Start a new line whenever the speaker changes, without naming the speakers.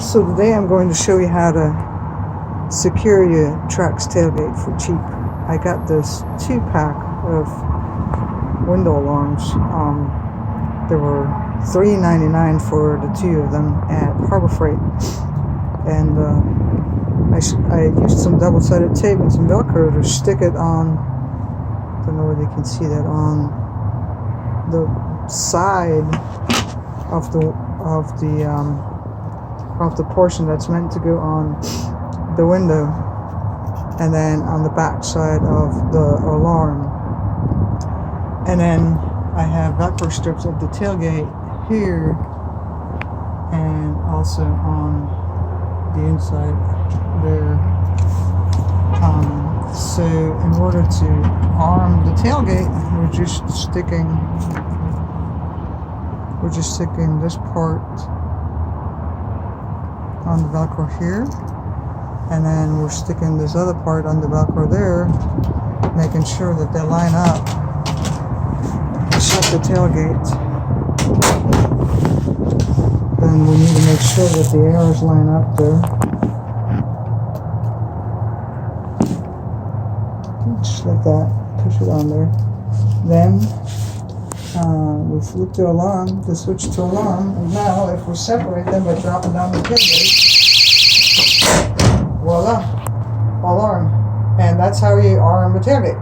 So today I'm going to show you how to secure your truck's tailgate for cheap. I got this 2-pack of window alarms. There were $3.99 for the 2 of them at Harbor Freight, and I used some double-sided tape and some Velcro to stick it on. Don't know whether you can see that, on the side of the portion that's meant to go on the window, and then on the back side of the alarm. And then I have Velcro strips of the tailgate here, and also on the inside there. So in order to arm the tailgate, we're just sticking this part on the Velcro here, and then we're sticking this other part on the Velcro there, making sure that they line up to shut the tailgate. Then we need to make sure that the arrows line up there. Just like that, push it on there. Then we flip the switch to alarm, and now if we separate them by dropping down the tailgate, voila, alarm. And that's how you arm a tailgate.